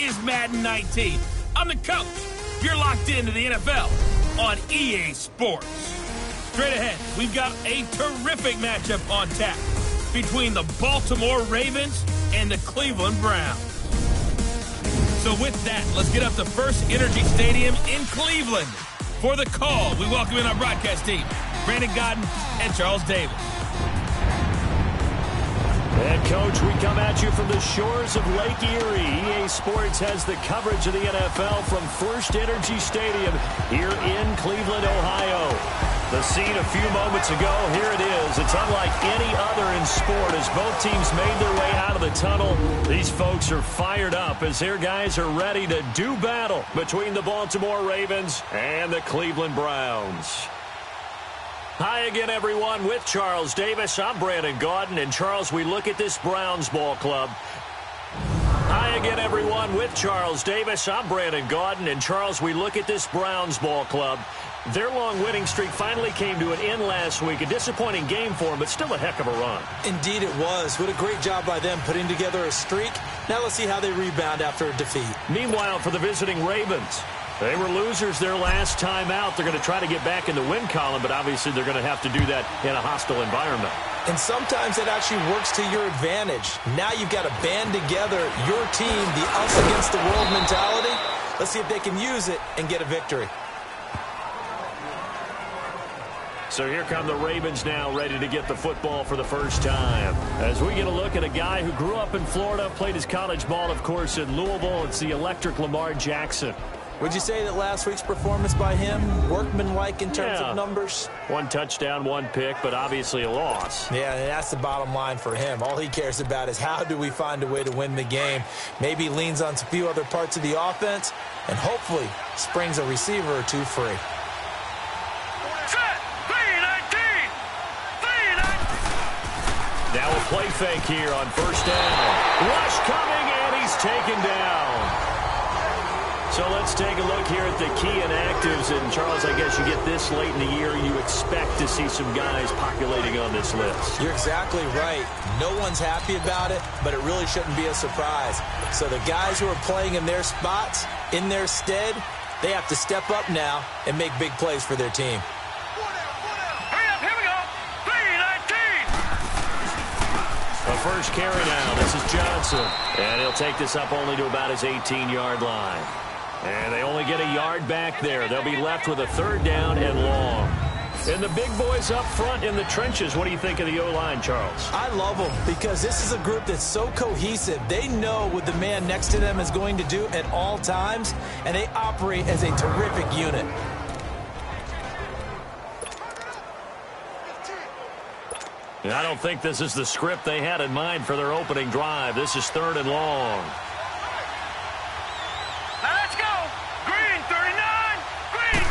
is Madden 19. I'm the coach. You're locked into the NFL on EA Sports. Straight ahead, we've got a terrific matchup on tap between the Baltimore Ravens and the Cleveland Browns. So with that, let's get up to First Energy Stadium in Cleveland. For the call, we welcome in our broadcast team, Brandon Godden and Charles Davis. And, Coach, we come at you from the shores of Lake Erie. EA Sports has the coverage of the NFL from First Energy Stadium here in Cleveland, Ohio. The scene a few moments ago, here it is. It's unlike any other in sport as both teams made their way out of the tunnel. These folks are fired up as their guys are ready to do battle between the Baltimore Ravens and the Cleveland Browns. Hi again, everyone. With Charles Davis, I'm Brandon Gaudin. And, Charles, we look at this Browns ball club. Hi again, everyone. With Charles Davis, I'm Brandon Gaudin. And, Charles, we look at this Browns ball club. Their long winning streak finally came to an end last week. A disappointing game for them, but still a heck of a run. Indeed it was. What a great job by them putting together a streak. Now let's see how they rebound after a defeat. Meanwhile, for the visiting Ravens, they were losers their last time out. They're going to try to get back in the win column, but obviously they're going to have to do that in a hostile environment. And sometimes it actually works to your advantage. Now you've got to band together your team, the us against the world mentality. Let's see if they can use it and get a victory. So here come the Ravens now, ready to get the football for the first time. As we get a look at a guy who grew up in Florida, played his college ball, of course, in Louisville. It's the electric Lamar Jackson. Would you say that last week's performance by him, workmanlike in terms of numbers? 1 touchdown, 1 pick, but obviously a loss. Yeah, that's the bottom line for him. All he cares about is how do we find a way to win the game. Maybe leans on a few other parts of the offense, and hopefully springs a receiver or two free. Now a play fake here on first down. Rush coming, and he's taken down. So let's take a look here at the key inactives. And, Charles, I guess you get this late in the year, you expect to see some guys populating on this list. You're exactly right. No one's happy about it, but it really shouldn't be a surprise. So the guys who are playing in their spots, in their stead, they have to step up now and make big plays for their team. First carry now. This is Johnson. And he'll take this up only to about his 18-yard line. And they only get a yard back there. They'll be left with a third down and long. And the big boys up front in the trenches. What do you think of the O-line, Charles? I love them because this is a group that's so cohesive. They know what the man next to them is going to do at all times, and they operate as a terrific unit. I don't think this is the script they had in mind for their opening drive. This is third and long. Now let's go. Green, 39. Green.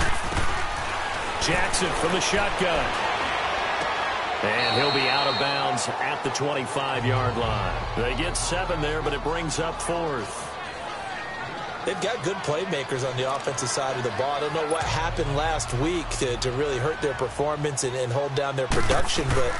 Jackson from the shotgun. And he'll be out of bounds at the 25-yard line. They get 7 there, but it brings up 4th. They've got good playmakers on the offensive side of the ball. I don't know what happened last week to really hurt their performance and hold down their production, but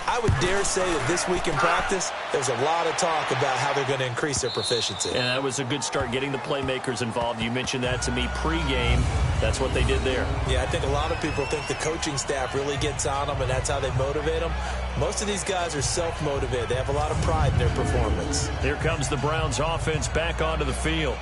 I would dare say that this week in practice, there's a lot of talk about how they're going to increase their proficiency. And that was a good start, getting the playmakers involved. You mentioned that to me pregame. That's what they did there. Yeah, I think a lot of people think the coaching staff really gets on them, and that's how they motivate them. Most of these guys are self-motivated. They have a lot of pride in their performance. Here comes the Browns offense back onto the field.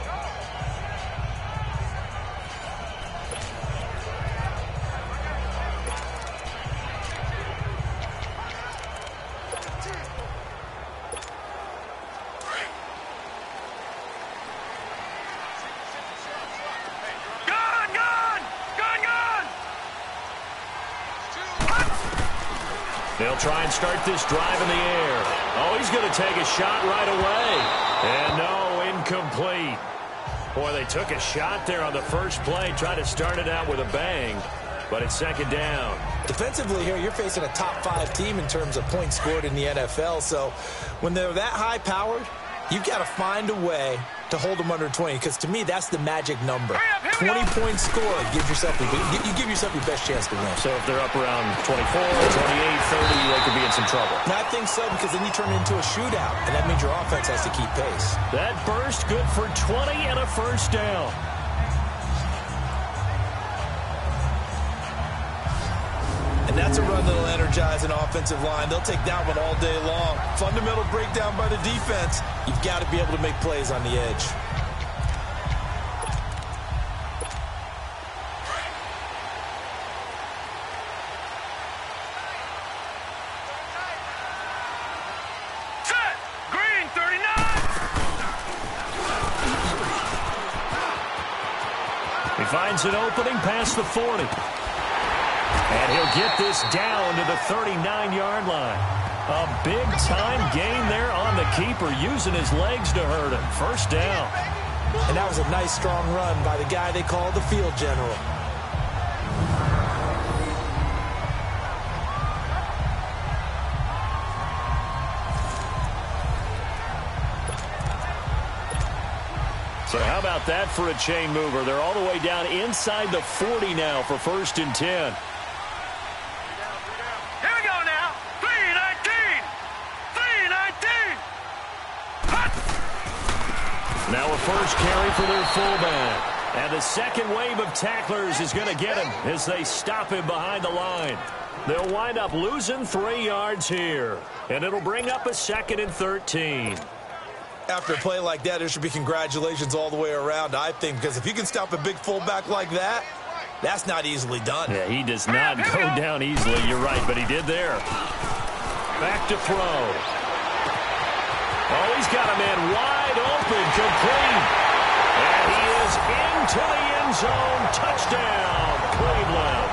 They'll try and start this drive in the air. Oh, he's going to take a shot right away. And no, incomplete. Boy, they took a shot there on the first play, tried to start it out with a bang, but it's second down. Defensively here, you're facing a top-5 team in terms of points scored in the NFL, so when they're that high-powered, you've got to find a way to hold them under 20, because to me, that's the magic number. 20-point score, you give yourself your best chance to win. So if they're up around 24, 28, 30, they could be in some trouble. And I think so, because then you turn it into a shootout, and that means your offense has to keep pace. That burst good for 20 and a first down. And that's a run that'll energize an offensive line. They'll take that one all day long. Fundamental breakdown by the defense. You've got to be able to make plays on the edge. Set! Green, 39! He finds an opening past the 40. And he'll get this down to the 39-yard line. A big-time gain there on the keeper, using his legs to hurt him. First down. And that was a nice, strong run by the guy they call the field general. So how about that for a chain mover? They're all the way down inside the 40 now for 1st and 10. Here we go now. 3-19! 3-19! Now a first carry for their fullback. And the second wave of tacklers is going to get him as they stop him behind the line. They'll wind up losing 3 yards here. And it'll bring up a 2nd and 13. After a play like that, there should be congratulations all the way around, I think, because if you can stop a big fullback like that, that's not easily done. Yeah, he does not go down easily, you're right, but he did there. Back to throw. Oh, he's got a man wide open, complete. And he is into the end zone. Touchdown, Cleveland.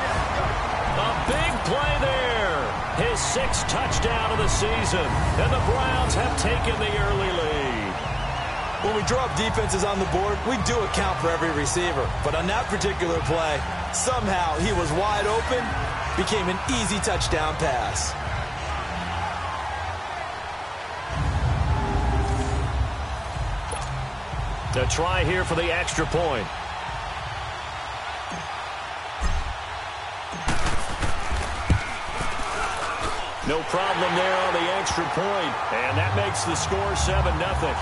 A big play there. His 6th touchdown of the season. And the Browns have taken the early lead. When we draw up defenses on the board, we do account for every receiver. But on that particular play, somehow he was wide open, became an easy touchdown pass. A try here for the extra point. No problem there on the extra point. And that makes the score 7-0.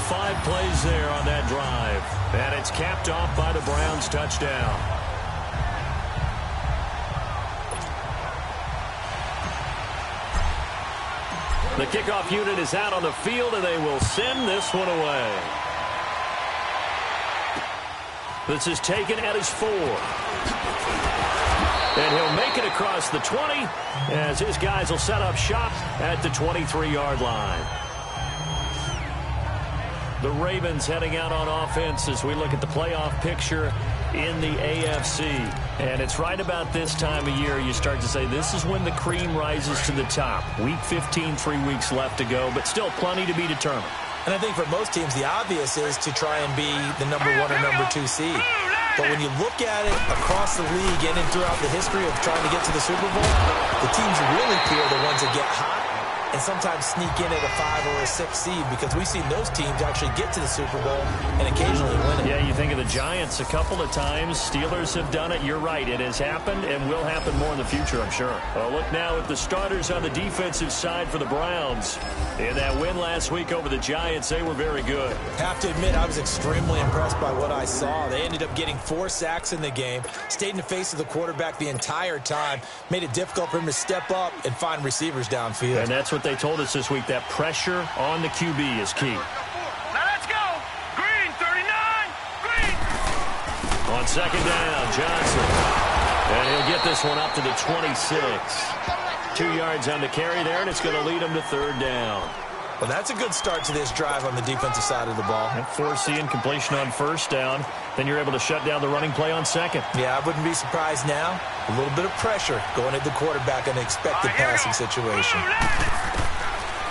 5 plays there on that drive. And it's capped off by the Browns' touchdown. The kickoff unit is out on the field, and they will send this one away. This is taken at his 4. And he'll make it across the 20 as his guys will set up shop at the 23-yard line. The Ravens heading out on offense as we look at the playoff picture in the AFC. And it's right about this time of year you start to say this is when the cream rises to the top. Week 15, 3 weeks left to go, but still plenty to be determined. And I think for most teams, the obvious is to try and be the number 1 or number 2 seed. But when you look at it across the league and throughout the history of trying to get to the Super Bowl, the teams really fear the ones that get hot and sometimes sneak in at a 5 or a 6 seed, because we've seen those teams actually get to the Super Bowl and occasionally win it. Yeah, you think of the Giants a couple of times. Steelers have done it. You're right. It has happened and will happen more in the future, I'm sure. Well, look now at the starters on the defensive side for the Browns. In that win last week over the Giants, they were very good. Have to admit, I was extremely impressed by what I saw. They ended up getting 4 sacks in the game, stayed in the face of the quarterback the entire time, made it difficult for him to step up and find receivers downfield. And that's what they told us this week, that pressure on the QB is key. Now let's go! Green, 39! Green! On second down, Johnson. And he'll get this one up to the 26. 2 yards on the carry there, and it's going to lead him to 3rd down. Well, that's a good start to this drive on the defensive side of the ball. Forcing completion on 1st down. Then you're able to shut down the running play on 2nd. Yeah, I wouldn't be surprised now. A little bit of pressure going at the quarterback in an expected passing situation.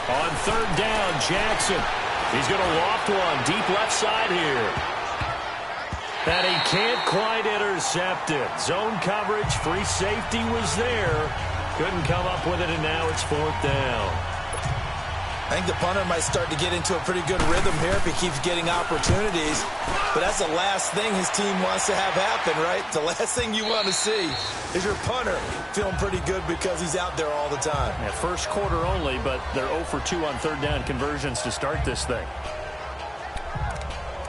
On 3rd down, Jackson. He's going to loft one deep left side here. And he can't quite intercept it. Zone coverage, free safety was there. Couldn't come up with it, and now it's 4th down. I think the punter might start to get into a pretty good rhythm here if he keeps getting opportunities. But that's the last thing his team wants to have happen, right? The last thing you want to see is your punter feeling pretty good because he's out there all the time. Yeah, first quarter only, but they're 0 for 2 on third down conversions to start this thing.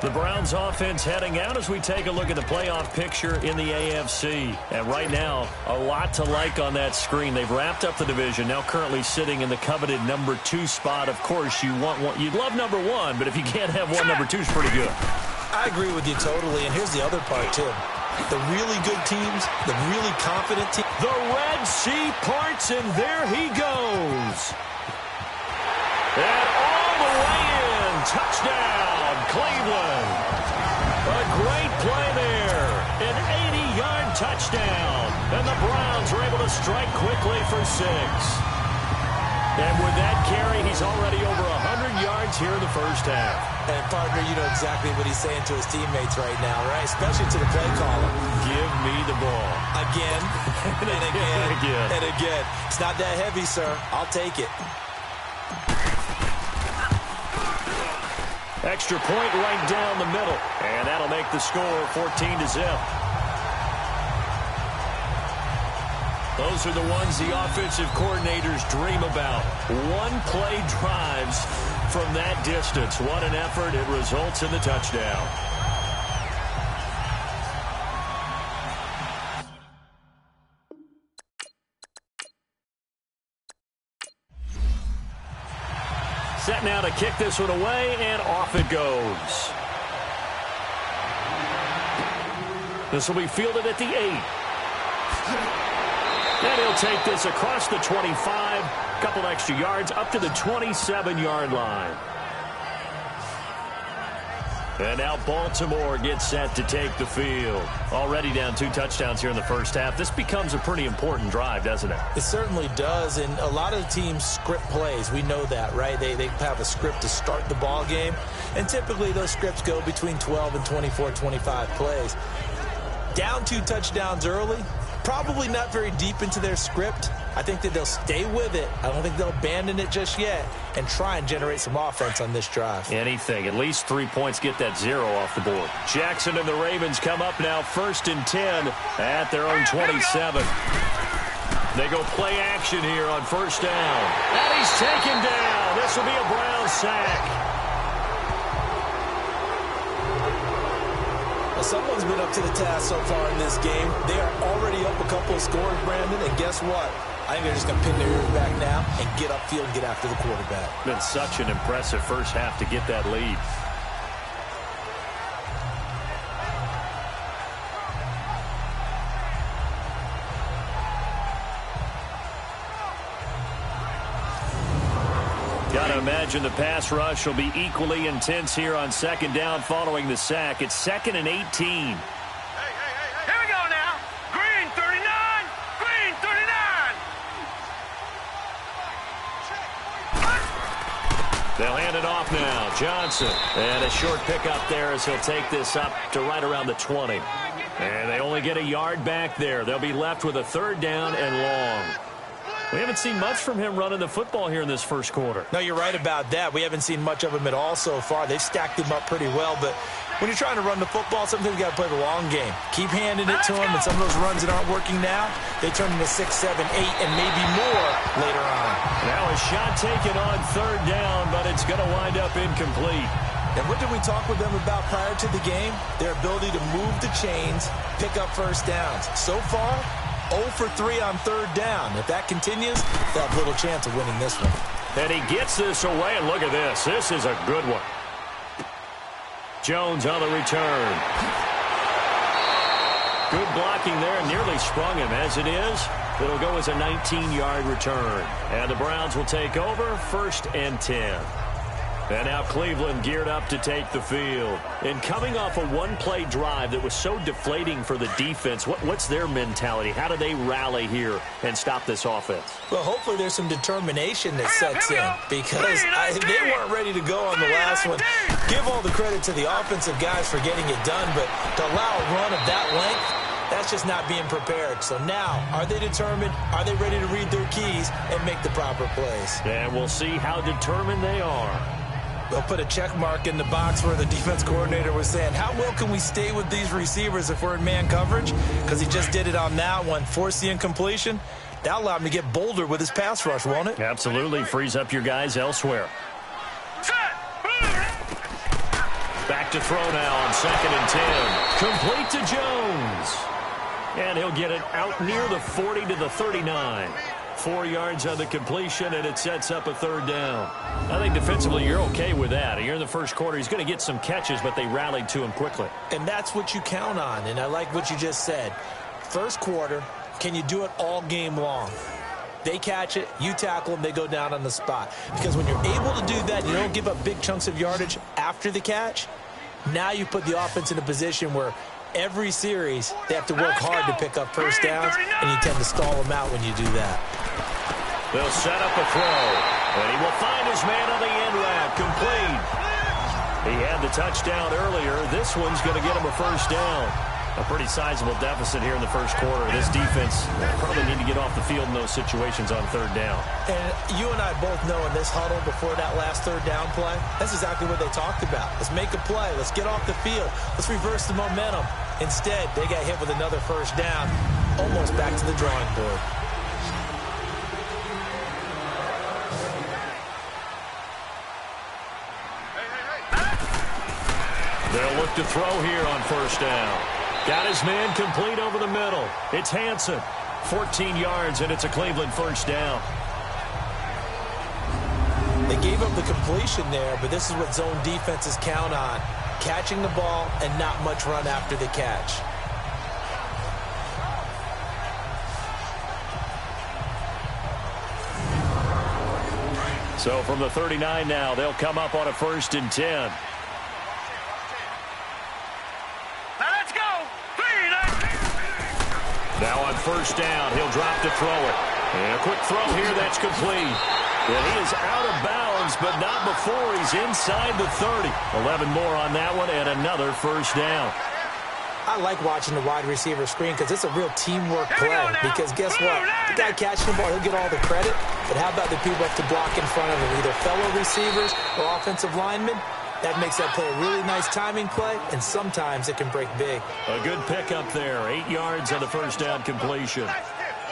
The Browns offense heading out as we take a look at the playoff picture in the AFC. And right now, a lot to like on that screen. They've wrapped up the division, now currently sitting in the coveted number 2 spot. Of course, you'd love number 1, but if you can't have one, number 2 is pretty good. I agree with you totally, and here's the other part, too. The really good teams, the really confident teams. The Red Sea parts, and there he goes. And all the way in. Touchdown, Cleveland. A great play there. An 80-yard touchdown. And the Browns are able to strike quickly for 6. And with that carry, he's already over 100 yards here in the first half. And, partner, you know exactly what he's saying to his teammates right now, right? Especially to the play caller. Give me the ball. Again, and again, and again. It's not that heavy, sir. I'll take it. Extra point right down the middle. And that'll make the score 14-0. Those are the ones the offensive coordinators dream about. One-play drives from that distance. What an effort. It results in the touchdown. Set now to kick this one away, and off it goes. This will be fielded at the 8. And he'll take this across the 25, couple extra yards, up to the 27-yard line. And now Baltimore gets set to take the field. Already down 2 touchdowns here in the first half. This becomes a pretty important drive, doesn't it? It certainly does, and a lot of teams script plays. We know that, right? They have a script to start the ball game, and typically those scripts go between 12 and 24, 25 plays. Down 2 touchdowns early, probably not very deep into their script. I think that they'll stay with it. I don't think they'll abandon it just yet and try and generate some offense on this drive. Anything. At least 3 points, get that 0 off the board. Jackson and the Ravens come up now 1st and 10 at their own 27. They go play action here on 1st down. And he's taken down. This will be a Brown sack. Well, someone's been up to the task so far in this game. They are already up a couple of scores, Brandon, and guess what? I think they're just going to pin their ears back now and get upfield and get after the quarterback. Been such an impressive first half to get that lead. Got to imagine the pass rush will be equally intense here on 2nd down following the sack. It's 2nd and 18. Here we go now. Green 39. Green 39. They'll hand it off now. Johnson. And a short pickup there as he'll take this up to right around the 20. And they only get a yard back there. They'll be left with a 3rd down and long. We haven't seen much from him running the football here in this first quarter. No, you're right about that. We haven't seen much of him at all so far. They've stacked him up pretty well, but when you're trying to run the football, sometimes you got to play the long game. Keep handing it to him, and some of those runs that aren't working now, they turn into 6, 7, 8, and maybe more later on. Now a shot taken on 3rd down, but it's going to wind up incomplete. And what did we talk with them about prior to the game? Their ability to move the chains, pick up 1st downs. So far, 0 for 3 on 3rd down. If that continues, they'll have little chance of winning this one. And he gets this away, and look at this. This is a good one. Jones on the return. Good blocking there, nearly sprung him. As it is, it'll go as a 19-yard return. And the Browns will take over 1st and 10. And now Cleveland geared up to take the field. And coming off a one-play drive that was so deflating for the defense, what's their mentality? How do they rally here and stop this offense? Well, hopefully there's some determination that sets in because they weren't ready to go on the last one. Give all the credit to the offensive guys for getting it done, but to allow a run of that length, that's That's just not being prepared. So now, are they determined? Are they ready to read their keys and make the proper plays? And we'll see how determined they are. They'll put a check mark in the box where the defense coordinator was saying, how well can we stay with these receivers if we're in man coverage? Because he just did it on that one, forced the incompletion. That allowed him to get bolder with his pass rush, won't it? Absolutely. Frees up your guys elsewhere. Back to throw now on 2nd and 10. Complete to Jones. And he'll get it out near the 40 to the 39. 4 yards on the completion, and it sets up a 3rd down. I think defensively you're okay with that. Here in the first quarter, he's going to get some catches, but they rallied to him quickly. And that's what you count on, and I like what you just said. First quarter, can you do it all game long? They catch it, you tackle them, they go down on the spot. Because when you're able to do that, you don't give up big chunks of yardage after the catch. Now you put the offense in a position where every series they have to work hard to pick up first downs, and you tend to stall them out when you do that. They'll set up a throw, and he will find his man on the end route, complete. He had the touchdown earlier. This one's going to get him a first down. A pretty sizable deficit here in the first quarter. This defense probably need to get off the field in those situations on 3rd down. And you and I both know in this huddle before that last 3rd down play, that's exactly what they talked about. Let's make a play. Let's get off the field. Let's reverse the momentum. Instead, they got hit with another first down, almost back to the drawing board. They'll look to throw here on 1st down. Got his man complete over the middle. It's Hansen. 14 yards, and it's a Cleveland 1st down. They gave up the completion there, but this is what zone defenses count on. Catching the ball and not much run after the catch. So from the 39 now, they'll come up on a 1st and 10. Now on 1st down, he'll drop to throw it. And a quick throw here, that's complete. And he is out of bounds, but not before he's inside the 30. 11 more on that one, and another 1st down. I like watching the wide receiver screen because it's a real teamwork play. Because guess what? The guy catching the ball, he'll get all the credit. But how about the people up to block in front of him, either fellow receivers or offensive linemen? That makes that play a really nice timing play, and sometimes it can break big. A good pickup there. 8 yards on the 1st down completion.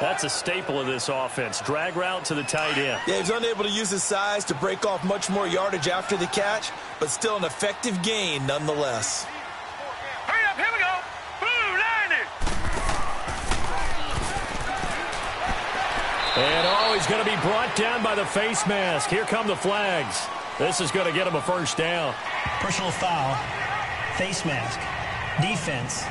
That's a staple of this offense. Drag route to the tight end. Yeah, he's unable to use his size to break off much more yardage after the catch, but still an effective gain nonetheless. Hurry up, here we go. Blue 90. And he's going to be brought down by the face mask. Here come the flags. This is going to get him a 1st down. Personal foul, face mask, defense.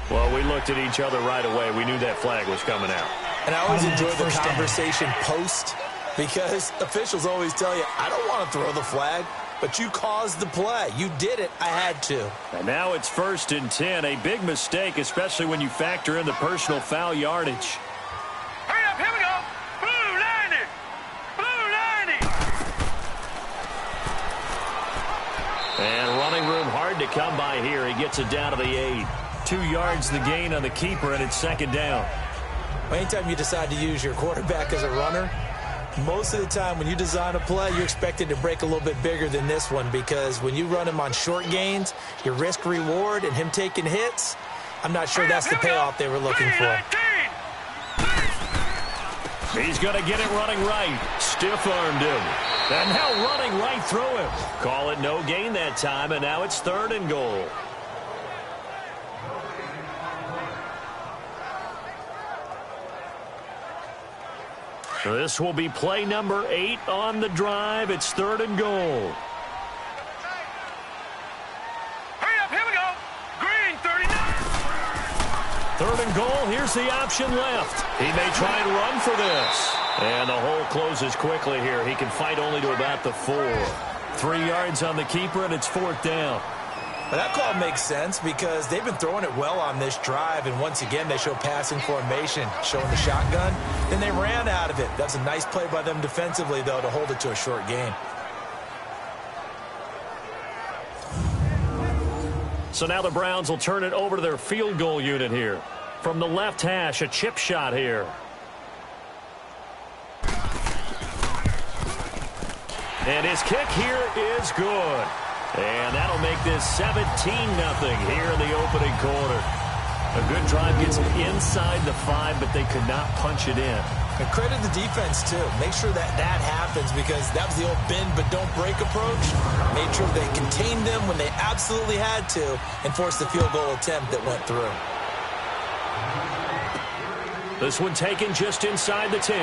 Well, we looked at each other right away. We knew that flag was coming out. And I always enjoy the conversation post, because officials always tell you, I don't want to throw the flag, but you caused the play. You did it. I had to. And now it's 1st and 10. A big mistake, especially when you factor in the personal foul yardage. Hurry up, here we go. Blue 90. Blue 90. And running room hard to come by here. He gets it down to the 8. 2 yards the gain on the keeper, and it's 2nd down. Anytime you decide to use your quarterback as a runner, most of the time when you design a play, you're expected to break a little bit bigger than this one, because when you run him on short gains, your risk-reward and him taking hits, I'm not sure that's the payoff they were looking for. He's going to get it running right. Stiff-armed him. And now running right through him. Call it no gain that time, and now it's 3rd and goal. This will be play number 8 on the drive. It's 3rd and goal. Hurry up, here we go. Green 39. 3rd and goal. Here's the option left. He may try and run for this. And the hole closes quickly here. He can fight only to about the 4. 3 yards on the keeper, and it's 4th down. Well, that call makes sense because they've been throwing it well on this drive, and once again they show passing formation, showing the shotgun. Then they ran out of it. That's a nice play by them defensively, though, to hold it to a short gain. So now the Browns will turn it over to their field goal unit here. From the left hash, a chip shot here. And his kick here is good. And that'll make this 17-0 here in the opening quarter. A good drive gets them inside the 5, but they could not punch it in. And credit the defense, too. Make sure that happens, because that was the old bend but don't break approach. Made sure they contained them when they absolutely had to and forced the field goal attempt that went through. This one taken just inside the 10.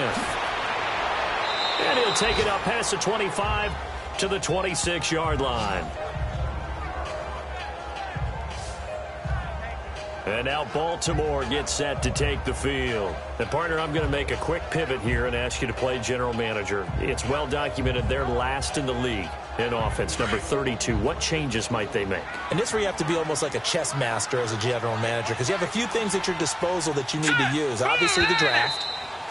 And he'll take it up past the 25 to the 26-yard line. And now Baltimore gets set to take the field. And, partner, I'm going to make a quick pivot here and ask you to play general manager. It's well documented they're last in the league in offense, number 32. What changes might they make? And this is where you have to be almost like a chess master as a general manager, because you have a few things at your disposal that you need to use. Obviously, the draft,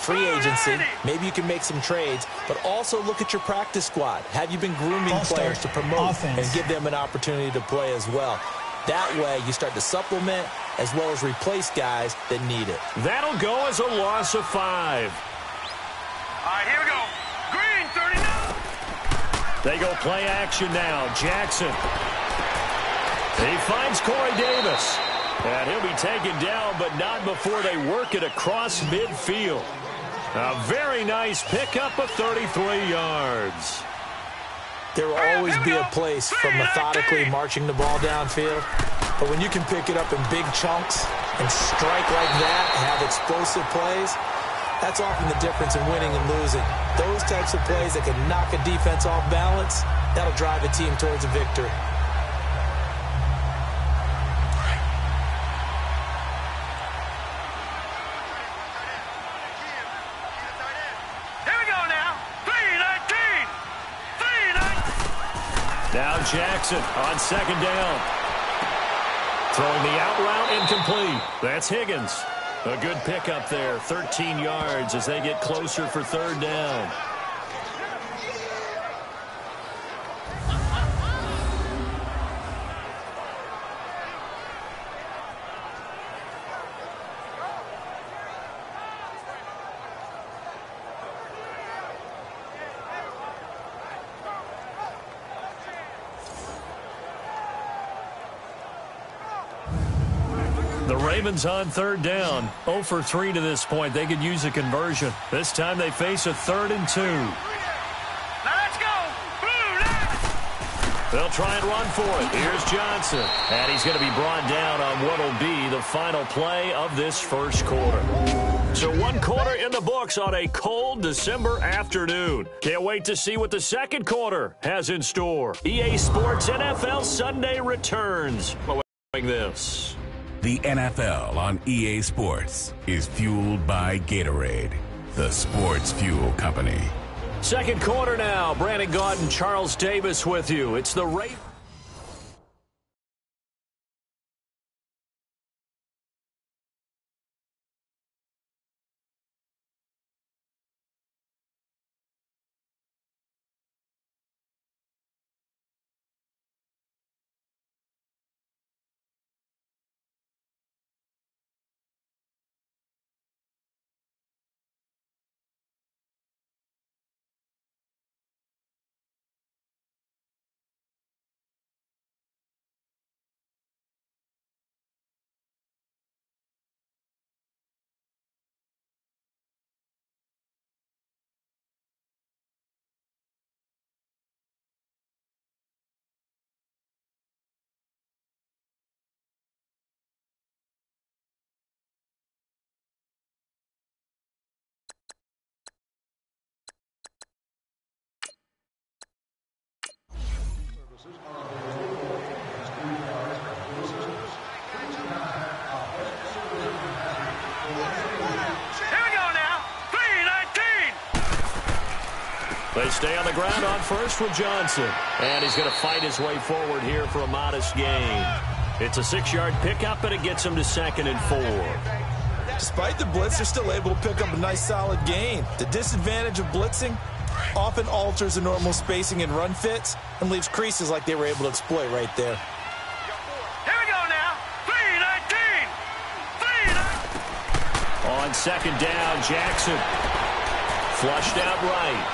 free agency, maybe you can make some trades, but also look at your practice squad. Have you been grooming players to promote and give them an opportunity to play as well? That way, you start to supplement as well as replace guys that need it. That'll go as a loss of 5. All right, here we go. Green, 39. They go play action now. Jackson. He finds Corey Davis. And he'll be taken down, but not before they work it across midfield. A very nice pickup of 33 yards. There will always be a place for methodically marching the ball downfield. But when you can pick it up in big chunks and strike like that and have explosive plays, that's often the difference in winning and losing. Those types of plays that can knock a defense off balance, that'll drive a team towards a victory. Now Jackson on second down. Throwing the out route incomplete. That's Higgins. A good pickup there. 13 yards as they get closer for third down. The Ravens on third down. 0 for 3 to this point. They could use a conversion. This time they face a 3rd and 2. Now let's go. Blue, they'll try and run for it. Here's Johnson. And he's going to be brought down on what will be the final play of this first quarter. So 1 quarter in the books on a cold December afternoon. Can't wait to see what the second quarter has in store. EA Sports NFL Sunday returns. Following this. The NFL on EA Sports is fueled by Gatorade, the sports fuel company. Second quarter now. Brandon Gaudin and Charles Davis with you. It's the Ravens. They stay on the ground on first with Johnson. And he's going to fight his way forward here for a modest gain. It's a 6-yard pickup, and it gets him to 2nd and 4. Despite the blitz, they're still able to pick up a nice solid gain. The disadvantage of blitzing often alters the normal spacing and run fits and leaves creases like they were able to exploit right there. here we go On second down, Jackson flushed out right.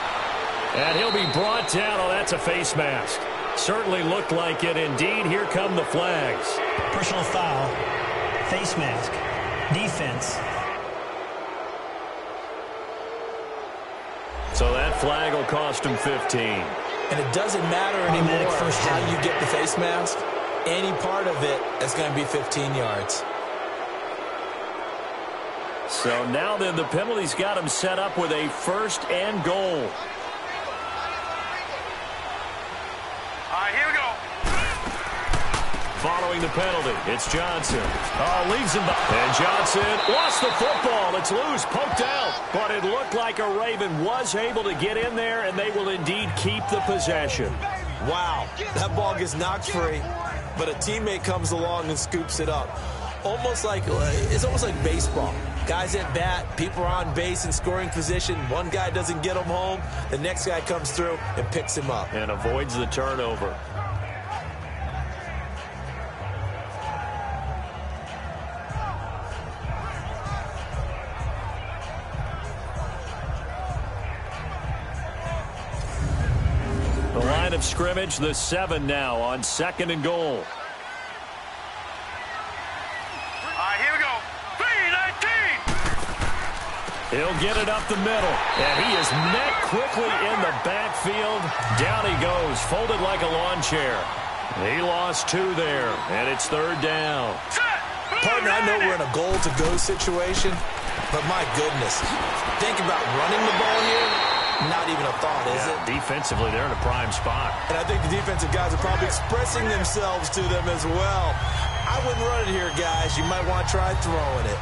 And he'll be brought down. Oh, that's a face mask. Certainly looked like it. Indeed, here come the flags. Personal foul. Face mask. Defense. So that flag will cost him 15. And it doesn't matter anymore how you get the face mask. Any part of it is going to be 15 yards. So now then the penalty's got him set up with a 1st and goal. All right, here we go. Following the penalty, it's Johnson. Leaves him back. And Johnson lost the football. It's loose, poked out. But it looked like a Raven was able to get in there, and they will indeed keep the possession. Wow, that ball gets knocked free, but a teammate comes along and scoops it up. It's almost like baseball. Guys at bat, people are on base in scoring position. One guy doesn't get him home. The next guy comes through and picks him up. And avoids the turnover. The line of scrimmage, the 7 now on 2nd and goal. He'll get it up the middle, and he is met quickly in the backfield. Down he goes, folded like a lawn chair. He lost 2 there, and it's 3rd down. Partner, I know we're in a goal-to-go situation, but my goodness, think about running the ball here. Not even a thought, is it? Defensively, they're in a prime spot. And I think the defensive guys are probably expressing themselves to them as well. I wouldn't run it here, guys. You might want to try throwing it.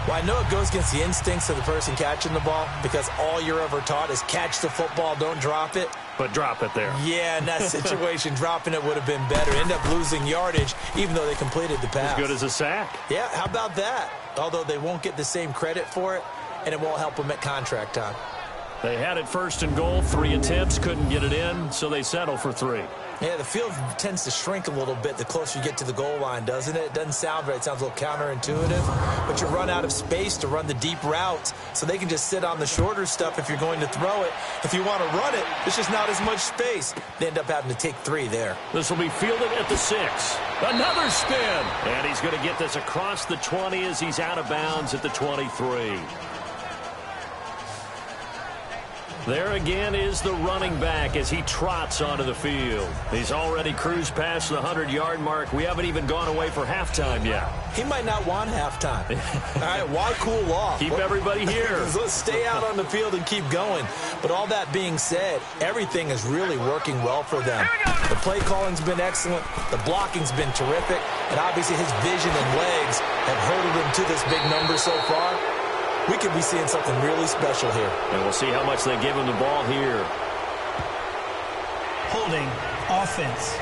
Well, I know it goes against the instincts of the person catching the ball because all you're ever taught is catch the football, don't drop it. But drop it there. Yeah, in that situation, dropping it would have been better. End up losing yardage, even though they completed the pass. As good as a sack. Yeah, how about that? Although they won't get the same credit for it, and it won't help them at contract time. They had it 1st and goal, 3 attempts, couldn't get it in, so they settle for 3. Yeah, the field tends to shrink a little bit the closer you get to the goal line, doesn't it? It doesn't sound right. It sounds a little counterintuitive. But you run out of space to run the deep routes, so they can just sit on the shorter stuff if you're going to throw it. If you want to run it, there's just not as much space. They end up having to take 3 there. This will be fielded at the 6. Another spin. And he's going to get this across the 20 as he's out of bounds at the 23. There again is the running back as he trots onto the field. He's already cruised past the 100-yard mark. We haven't even gone away for halftime yet. He might not want halftime. All right, why cool off? Keep everybody here. Let's stay out on the field and keep going. But all that being said, everything is really working well for them. The play calling's been excellent. The blocking's been terrific. And obviously his vision and legs have hurdled him to this big number so far. We could be seeing something really special here. And we'll see how much they give him the ball here. Holding. Offense.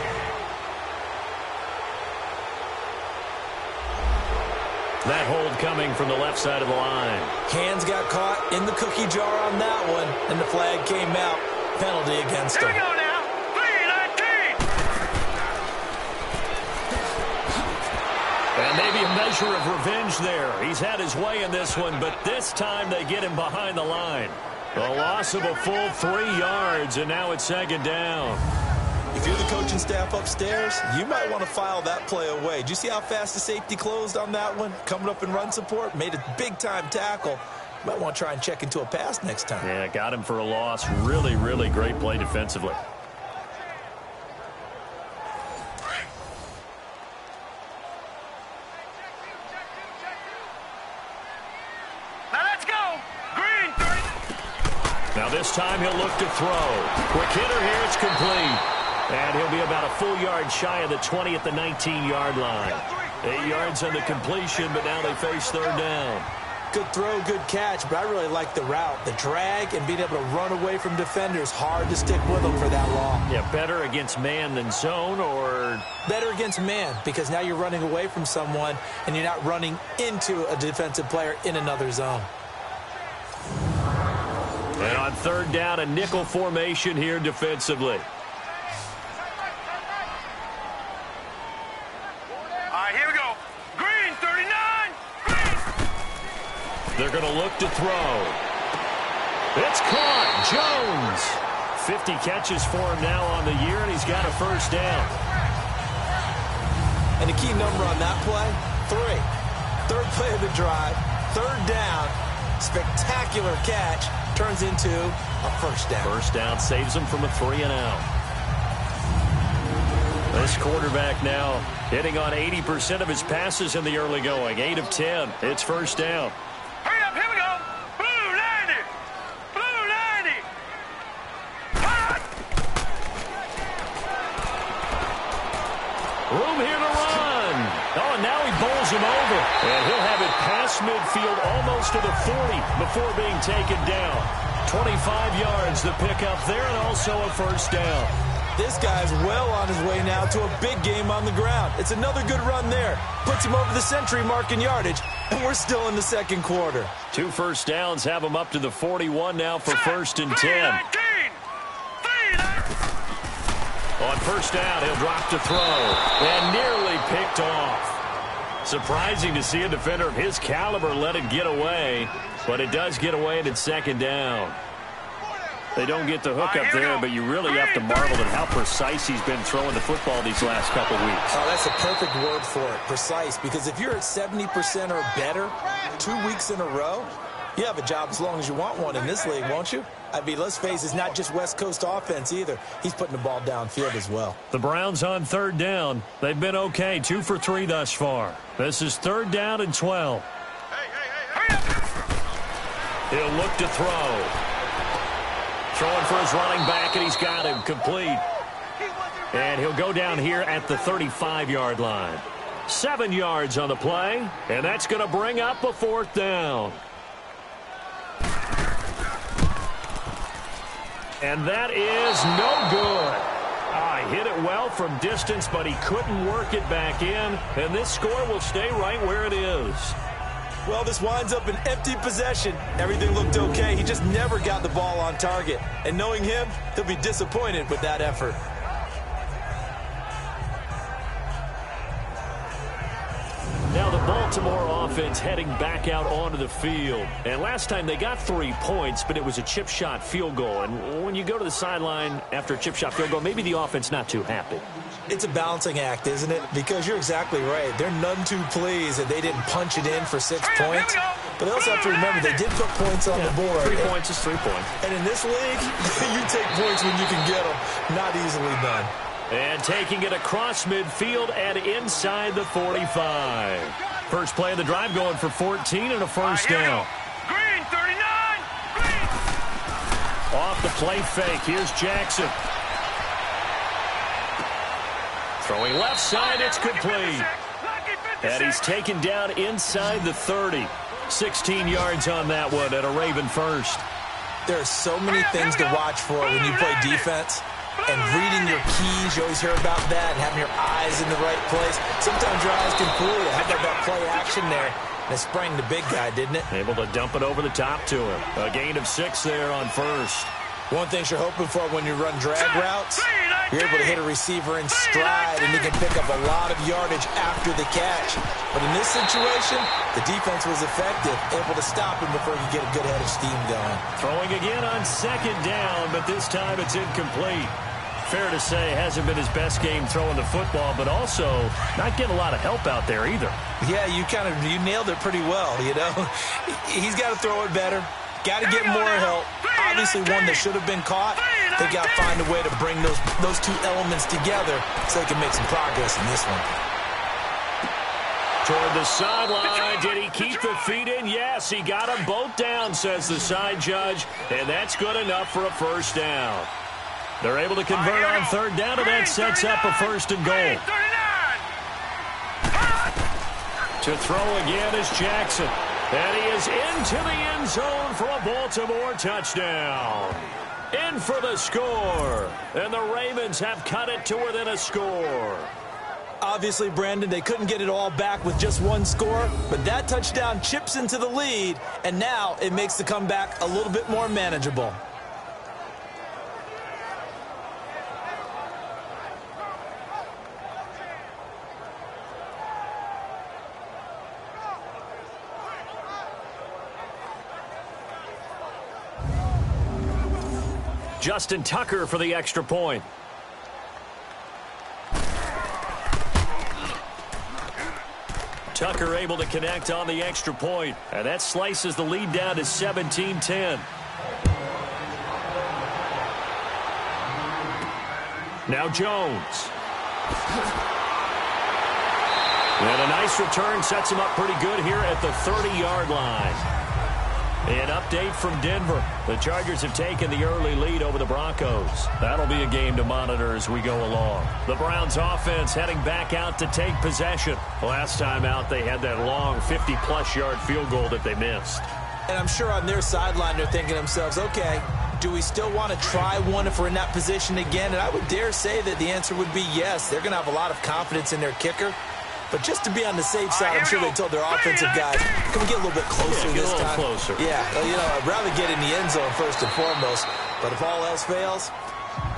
That hold coming from the left side of the line. Hands got caught in the cookie jar on that one, and the flag came out. Penalty against him. Here we go now. 3-19. And maybe a measure of revenge there. He's had his way in this one, but this time they get him behind the line. The loss of a full 3 yards, and now it's 2nd down. If you're the coaching staff upstairs, you might want to file that play away. Did you see how fast the safety closed on that one? Coming up in run support, made a big-time tackle. You might want to try and check into a pass next time. Yeah, got him for a loss. Really, really great play defensively. Now this time he'll look to throw. Quick hitter here, it's complete. And he'll be about a full yard shy of the 20 at the 19-yard line. 8 yards on the completion, but now they face 3rd down. Good throw, good catch, but I really like the route. The drag and being able to run away from defenders. Hard to stick with them for that long. Yeah, better against man than zone, or? Better against man, because now you're running away from someone and you're not running into a defensive player in another zone. And on 3rd down, a nickel formation here defensively. All right, here we go. Green, 39. Green. They're going to look to throw. It's caught. Jones. 50 catches for him now on the year, and he's got a first down. And the key number on that play, 3. Third play of the drive, third down, spectacular catch, turns into a first down. First down saves him from a 3-and-out. This quarterback now hitting on 80% of his passes in the early going. 8 of 10. It's first down. Hurry up, here we go. Blue 90. Blue 90. Hot. Room here to run. Oh, and now he bowls him over. And he'll have it past midfield almost to the 40 before being taken down. 25 yards the pickup there, and also a first down. This guy's well on his way now to a big game on the ground. It's another good run there. Puts him over the century mark in yardage, and we're still in the second quarter. 2 first downs have him up to the 41 now for first and 10. On first down, he'll drop to throw, and nearly picked off. Surprising to see a defender of his caliber let it get away, but it does get away, and it's second down. They don't get the hook up there, but you really have to marvel at how precise he's been throwing the football these last couple weeks. Oh, that's a perfect word for it, precise, because if you're at 70% or better 2 weeks in a row, you have a job as long as you want one in this league, won't you? I mean, let's face it, it's not just West Coast offense either. He's putting the ball downfield as well. The Browns on third down. They've been okay, 2 for 3 thus far. This is third down and 12. He'll look to throw. Throwing for his running back, and he's got him complete. And he'll go down here at the 35-yard line. 7 yards on the play, and that's going to bring up a fourth down. And that is no good. He hit it well from distance, but he couldn't work it back in, and this score will stay right where it is. Well, this winds up an empty possession. Everything looked okay. He just never got the ball on target. And knowing him, he'll be disappointed with that effort. Now the Baltimore offense heading back out onto the field. And last time they got 3 points, but it was a chip shot field goal. And when you go to the sideline after a chip shot field goal, maybe the offense not too happy. It's a balancing act, isn't it? Because you're exactly right. They're none too pleased that they didn't punch it in for 6 points. But they also have to remember they did put points on the board. 3 points is 3 points. And in this league, you take points when you can get them. Not easily done. And taking it across midfield and inside the 45. First play of the drive going for 14 and a first down. Green 39. Green. Off the play fake. Here's Jackson. Throwing left side, it's complete. And he's taken down inside the 30. 16 yards on that one at a Raven first. There are so many things to watch for when you play defense. And reading your keys, you always hear about that, and having your eyes in the right place. Sometimes your eyes can fool you. How about that play action there? And it sprang the big guy, didn't it? Able to dump it over the top to him. A gain of 6 there on first. One thing you're hoping for when you run drag routes, you're able to hit a receiver in stride, and you can pick up a lot of yardage after the catch. But in this situation, the defense was effective, able to stop him before you get a good head of steam going. Throwing again on second down, but this time it's incomplete. Fair to say, hasn't been his best game throwing the football, but also not getting a lot of help out there either. Yeah, you nailed it pretty well, you know. He's got to throw it better. Got to get more help. Obviously one that should have been caught. They got to find a way to bring those two elements together so they can make some progress in this one. Toward the sideline. Did he keep the feet in? Yes, he got them both down, says the side judge. And that's good enough for a first down. They're able to convert on third down, and that sets up a first and goal. To throw again is Jackson. And he is into the end zone for a Baltimore touchdown. In for the score. And the Ravens have cut it to within a score. Obviously, Brandon, they couldn't get it all back with just one score, but that touchdown chips into the lead, and now it makes the comeback a little bit more manageable. Justin Tucker for the extra point. Tucker able to connect on the extra point, and that slices the lead down to 17-10. Now Jones. And a nice return sets him up pretty good here at the 30-yard line. An update from Denver. The Chargers have taken the early lead over the Broncos. That'll be a game to monitor as we go along. The Browns offense heading back out to take possession. Last time out, they had that long 50-plus yard field goal that they missed. And I'm sure on their sideline they're thinking to themselves, okay, do we still want to try one if we're in that position again? And I would dare say that the answer would be yes. They're going to have a lot of confidence in their kicker. But just to be on the safe side, I'm sure they told their offensive guys, can we get a little bit closer this time? Closer. Yeah, I'd rather get in the end zone first and foremost. But if all else fails,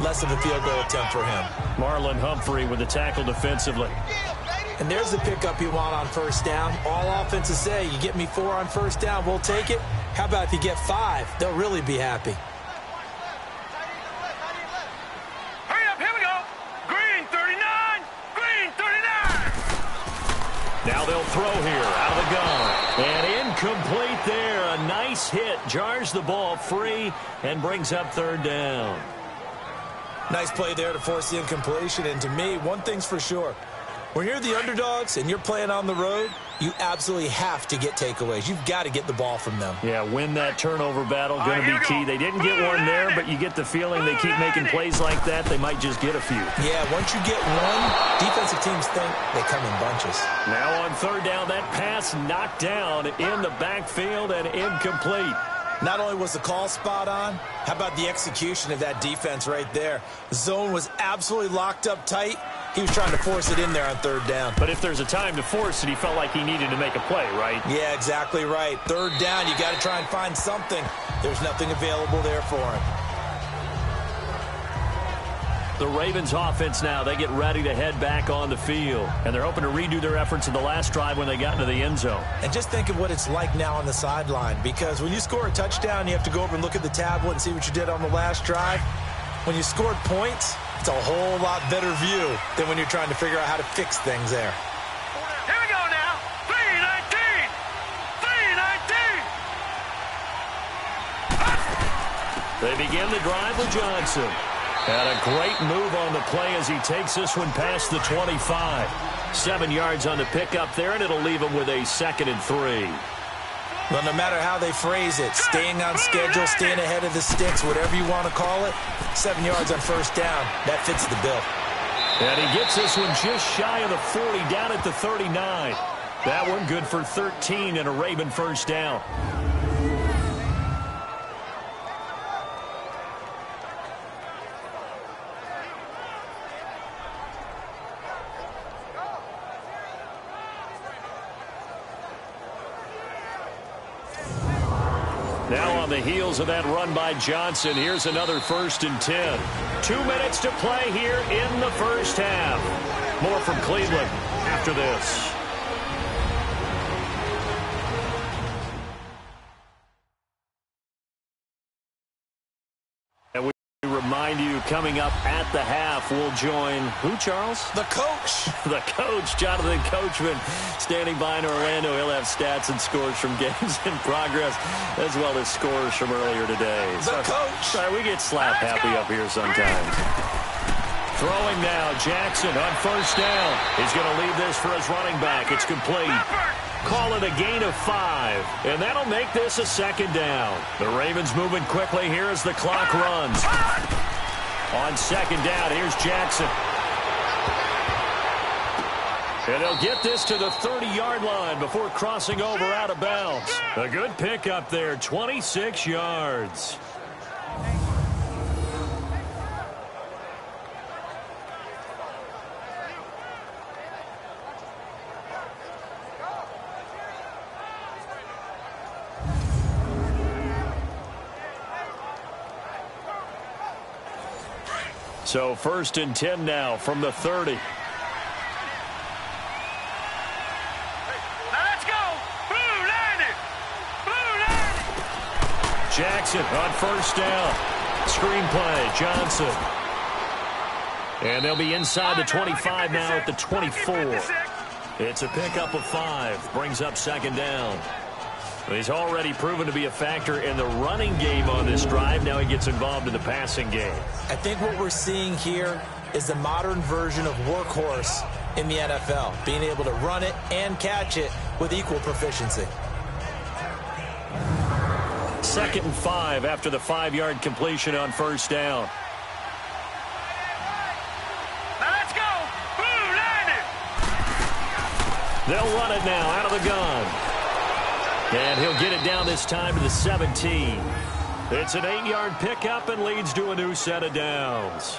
less of a field goal attempt for him. Marlon Humphrey with the tackle defensively. And there's the pickup you want on first down. All offenses say, you get me 4 on first down, we'll take it. How about if you get 5? They'll really be happy. Hurry up, here we go. Green 39, green 39. Now they'll throw here out of the gun. And incomplete there. A nice hit. Jars the ball free and brings up third down. Nice play there to force the incompletion. And to me, one thing's for sure. When you're the underdogs and you're playing on the road, you absolutely have to get takeaways. You've got to get the ball from them. Yeah, win that turnover battle. Going to be key. They didn't get one there, but you get the feeling they keep making plays like that. They might just get a few. Yeah, once you get one, defensive teams think they come in bunches. Now on third down, that pass knocked down in the backfield and incomplete. Not only was the call spot on, how about the execution of that defense right there? The zone was absolutely locked up tight. He was trying to force it in there on third down. But if there's a time to force it, he felt like he needed to make a play, right? Yeah, exactly right. Third down, you got to try and find something. There's nothing available there for him. The Ravens offense now, they get ready to head back on the field. And they're hoping to redo their efforts in the last drive when they got into the end zone. And just think of what it's like now on the sideline. Because when you score a touchdown, you have to go over and look at the tablet and see what you did on the last drive. When you scored points, it's a whole lot better view than when you're trying to figure out how to fix things there. Here we go now. 3-19. 3-19. They begin the drive with Johnson. And a great move on the play as he takes this one past the 25. 7 yards on the pickup there, and it'll leave him with a 2nd and 3. Well, no matter how they phrase it, staying on schedule, staying ahead of the sticks, whatever you want to call it, 7 yards on first down, that fits the bill. And he gets this one just shy of the 40, down at the 39. That one good for 13 and a Raven first down. Now on the heels of that run by Johnson, here's another 1st and 10. 2 minutes to play here in the first half. More from Cleveland after this. And we remind you, coming up at the half, we'll join who, Charles? The coach. The coach, Jonathan Coachman, standing by in Orlando. He'll have stats and scores from games in progress, as well as scores from earlier today. The coach. Sorry, we get slap happy up here sometimes. Throwing now, Jackson on first down. He's going to leave this for his running back. It's complete. Call it a gain of 5, and that'll make this a 2nd down. The Ravens moving quickly here as the clock runs. On 2nd down, here's Jackson. And they'll get this to the 30-yard line before crossing over out of bounds. A good pickup there, 26 yards. So 1st and 10 now from the 30. Now let's go. Blue line it. Blue line it. Jackson on first down. screenplay. Johnson. And they'll be inside the 25 now at the 24. It's a pickup of 5. Brings up second down. He's already proven to be a factor in the running game on this drive. Now he gets involved in the passing game. I think what we're seeing here is the modern version of workhorse in the NFL, being able to run it and catch it with equal proficiency. 2nd and 5 after the 5-yard completion on first down. Now let's go. Blue Lightning. They'll run it now out of the gun. And he'll get it down this time to the 17. It's an 8-yard pickup and leads to a new set of downs.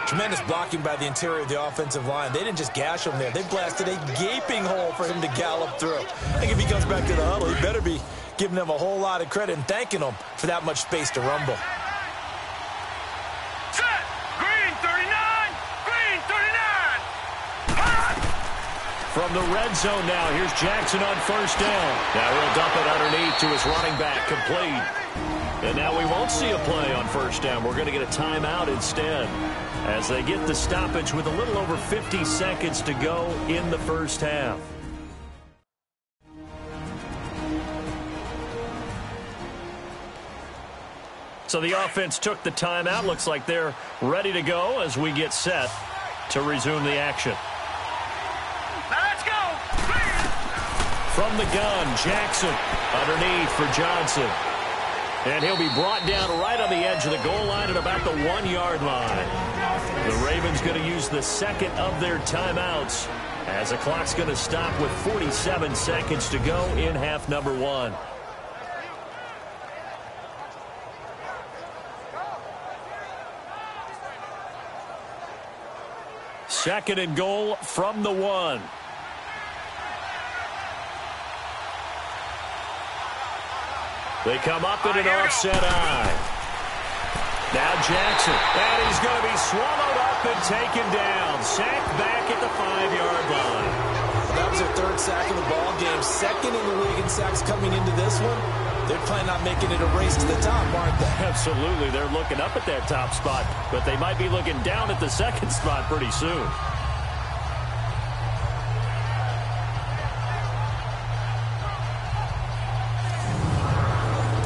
Tremendous blocking by the interior of the offensive line. They didn't just gash him there. They blasted a gaping hole for him to gallop through. I think if he comes back to the huddle, he better be giving them a whole lot of credit and thanking them for that much space to rumble. Set. Green 39. Green 39. Hot. From the red zone now, here's Jackson on first down. Now he'll dump it underneath to his running back, complete. And now we won't see a play on first down. We're going to get a timeout instead as they get the stoppage with a little over 50 seconds to go in the first half. So the offense took the timeout. Looks like they're ready to go as we get set to resume the action. Now let's go. From the gun, Jackson underneath for Johnson. And he'll be brought down right on the edge of the goal line at about the 1-yard line. The Ravens going to use the second of their timeouts as the clock's going to stop with 47 seconds to go in half number 1. Second and goal from the 1. They come up in an offset eye. Now Jackson. And he's going to be swallowed up and taken down. Sacked back at the 5-yard line. That was their 3rd sack of the ball game. 2nd in the league in sacks coming into this one. They're planning on making it a race to the top, aren't they? Absolutely. They're looking up at that top spot, but they might be looking down at the 2nd spot pretty soon.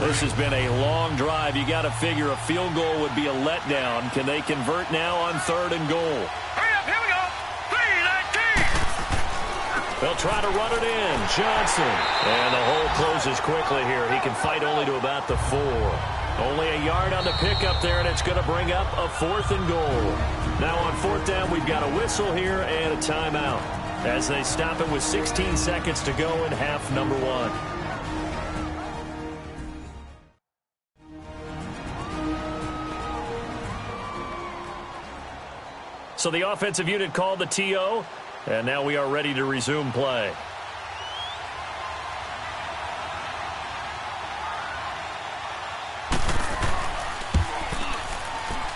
This has been a long drive. You got to figure a field goal would be a letdown. Can they convert now on 3rd and goal? Hurry up, here we go. 3-19. They'll try to run it in. Johnson. And the hole closes quickly here. He can fight only to about the 4. Only a yard on the pickup there, and it's going to bring up a 4th and goal. Now on 4th down, we've got a whistle here and a timeout as they stop it with 16 seconds to go in half number 1. So the offensive unit called the TO, and now we are ready to resume play.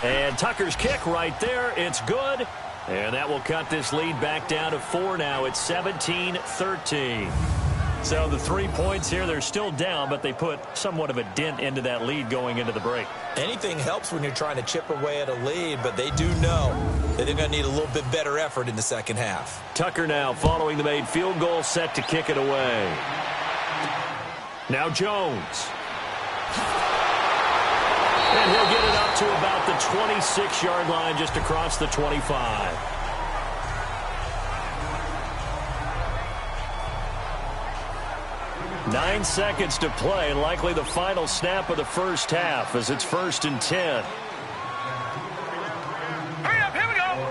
And Tucker's kick right there. It's good. And that will cut this lead back down to 4 now. It's 17-13. So the 3 points here, they're still down, but they put somewhat of a dent into that lead going into the break. Anything helps when you're trying to chip away at a lead, but they do know that they're going to need a little bit better effort in the second half. Tucker now following the made field goal, set to kick it away. Now Jones. And he'll get it up to about the 26-yard line, just across the 25. 9 seconds to play, likely the final snap of the first half as it's 1st and 10. Hurry up, here we go.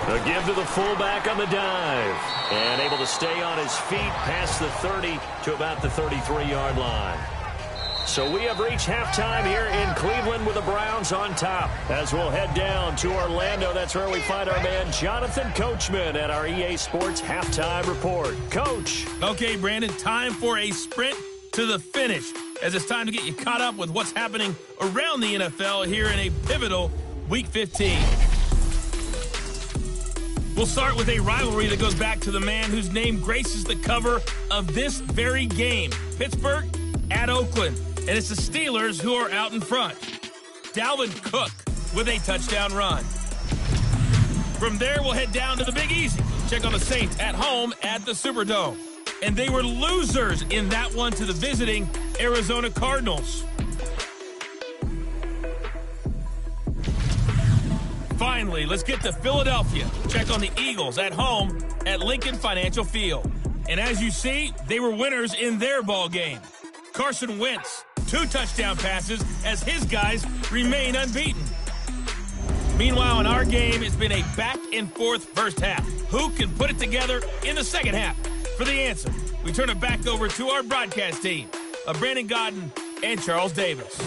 3-19. A give to the fullback on the dive. And able to stay on his feet past the 30 to about the 33-yard line. So we have reached halftime here in Cleveland with the Browns on top. As we'll head down to Orlando, that's where we find our man Jonathan Coachman at our EA Sports Halftime Report. Coach. Okay, Brandon, time for a sprint to the finish, as it's time to get you caught up with what's happening around the NFL here in a pivotal Week 15. We'll start with a rivalry that goes back to the man whose name graces the cover of this very game. Pittsburgh at Oakland. and it's the Steelers who are out in front. Dalvin Cook with a touchdown run. From there, we'll head down to the Big Easy. Check on the Saints at home at the Superdome. And they were losers in that one to the visiting Arizona Cardinals. Finally, let's get to Philadelphia. Check on the Eagles at home at Lincoln Financial Field. And as you see, they were winners in their ball game. Carson Wentz, 2 touchdown passes as his guys remain unbeaten. Meanwhile, in our game, it's been a back-and-forth first half. Who can put it together in the second half? For the answer, we turn it back over to our broadcast team of Brandon Godden and Charles Davis.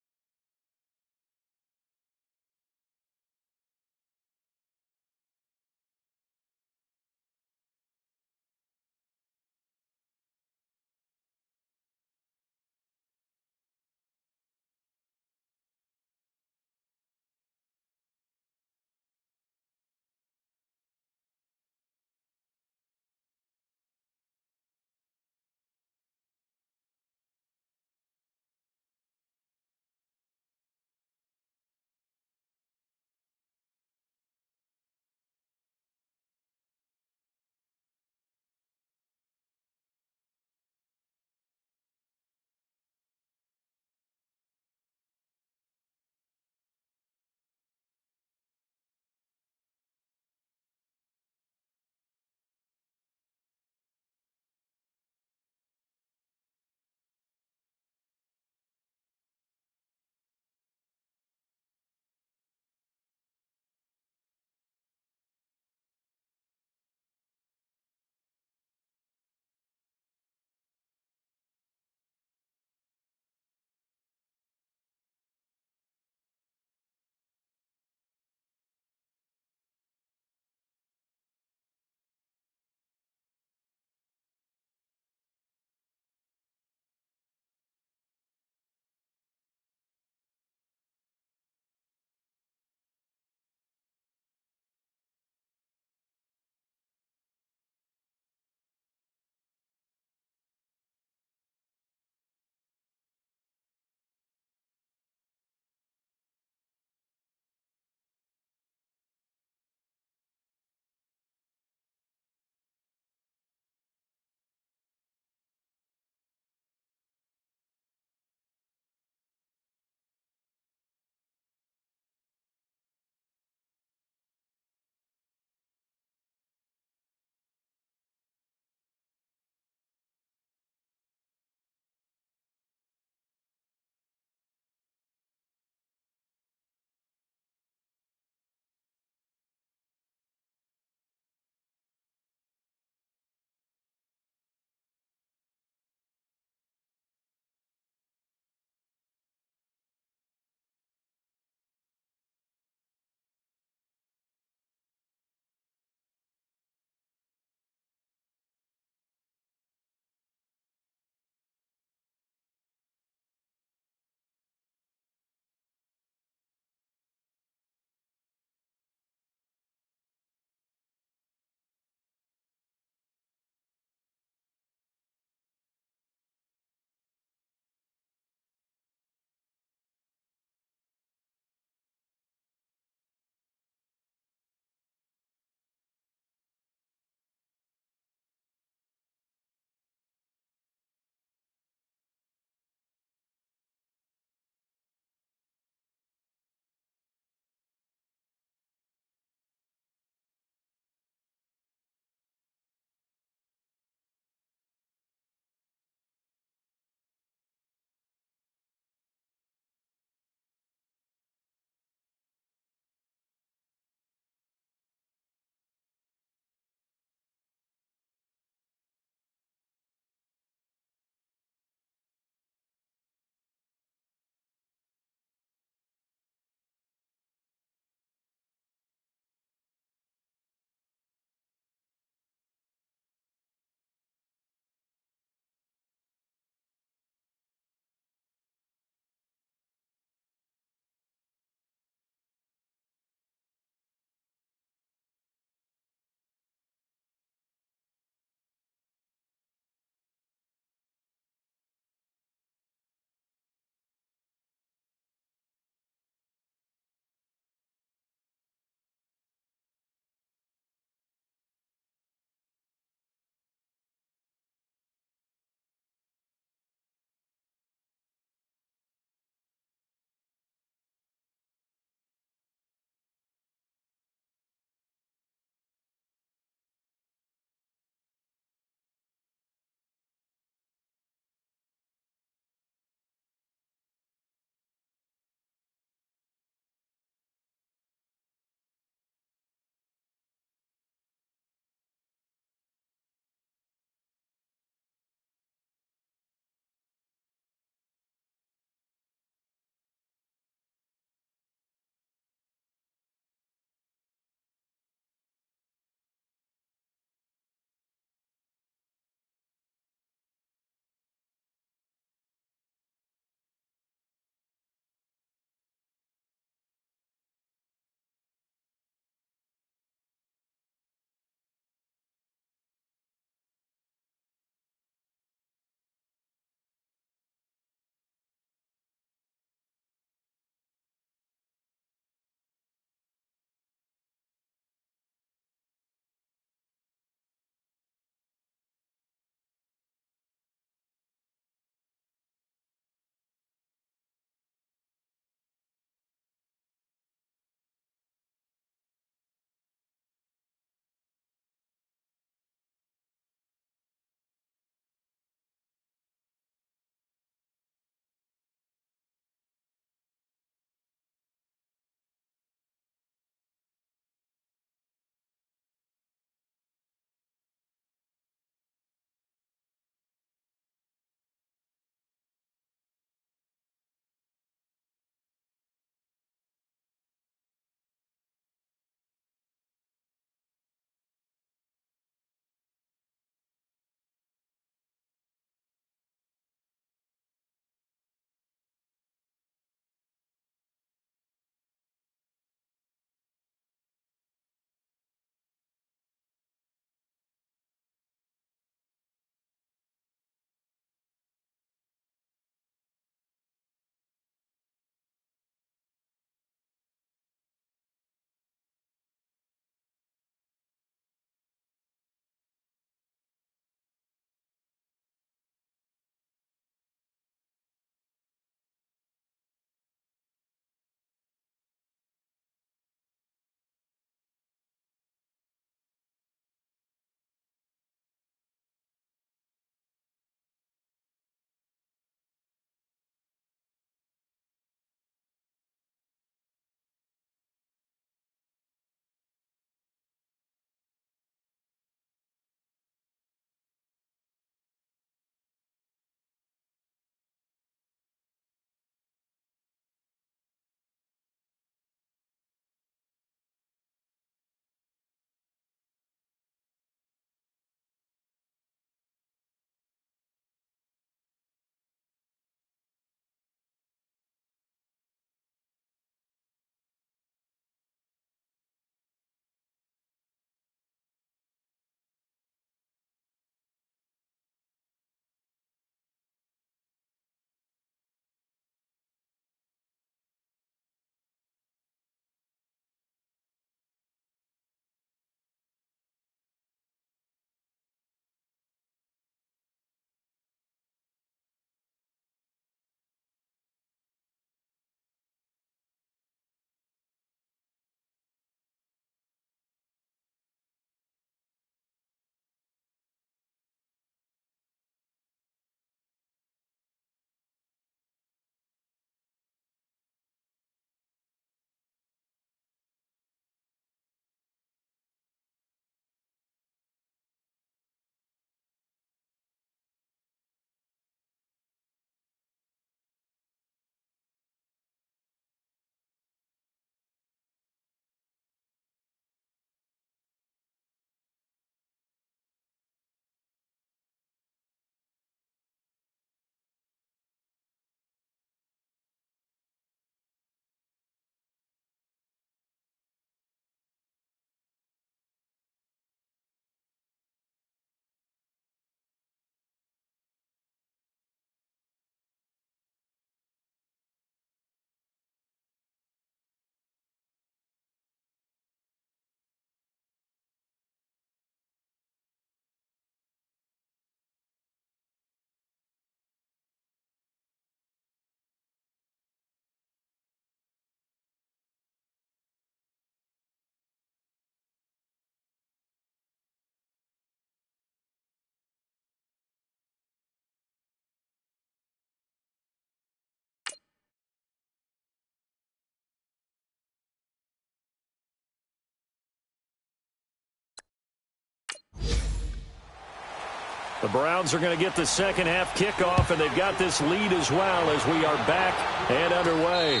The Browns are going to get the second half kickoff, and they've got this lead as well as we are back and underway.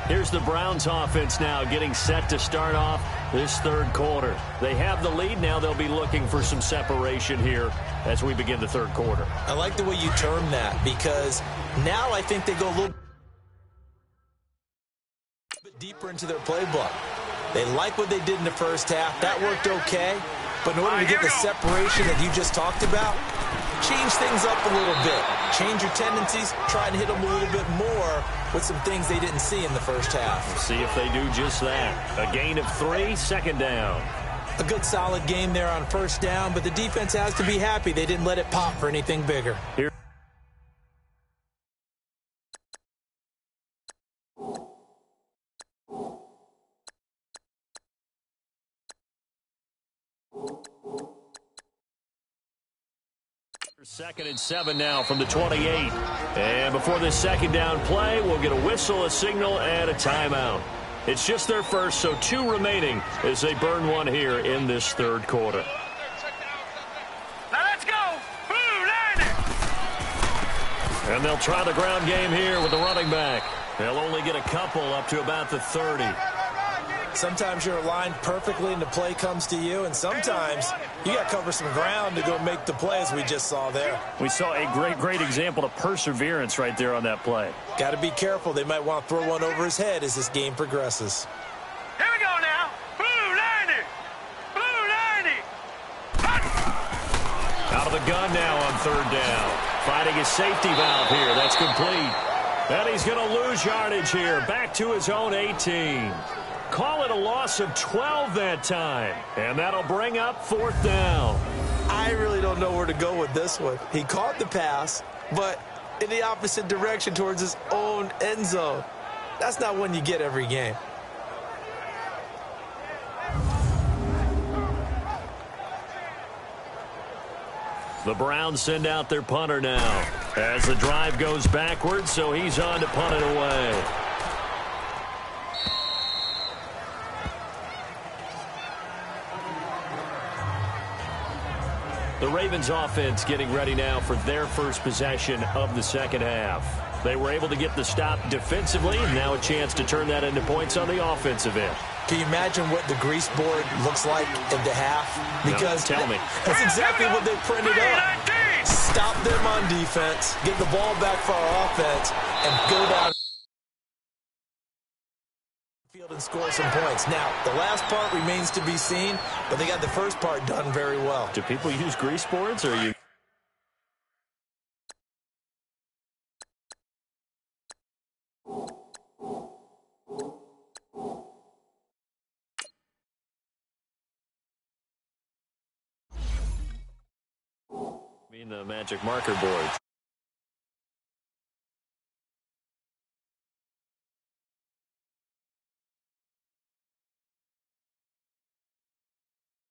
Here's the Browns offense now getting set to start off this third quarter. They have the lead. Now they'll be looking for some separation here as we begin the third quarter. I like the way you term that, because now I think they go a little bit deeper into their playbook. They like what they did in the first half. That worked okay. But in order to get the separation that you just talked about, change things up a little bit. Change your tendencies. Try and hit them a little bit more with some things they didn't see in the first half. We'll see if they do just that. A gain of 3, second down. A good solid game there on first down, but the defense has to be happy they didn't let it pop for anything bigger. Here. Second and 7 now from the 28. And before this second down play, we'll get a whistle, a signal, and a timeout. It's just their first, so 2 remaining as they burn one here in this third quarter. Now let's go. Blue line it. And they'll try the ground game here with the running back. They'll only get a couple up to about the 30. Sometimes you're aligned perfectly and the play comes to you, and sometimes you got to cover some ground to go make the play, as we just saw there. We saw a great example of perseverance right there on that play. Got to be careful. They might want to throw one over his head as this game progresses. Here we go now. Blue line it. Blue line it. Out of the gun now on third down. Finding his safety valve here. That's complete. And he's going to lose yardage here. Back to his own 18. Call it a loss of 12 that time. And that'll bring up fourth down. I really don't know where to go with this one. He caught the pass, but in the opposite direction towards his own end zone. That's not one you get every game. The Browns send out their punter now as the drive goes backwards, so he's on to punt it away. The Ravens offense getting ready now for their first possession of the second half. They were able to get the stop defensively, and now a chance to turn that into points on the offensive end. Can you imagine what the grease board looks like at the half? Because no, tell me. That's exactly what they printed up. Stop them on defense, get the ball back for our offense, and go down field and score some points. Now, the last part remains to be seen, but they got the first part done very well. Do people use grease boards, or are you? The magic marker board.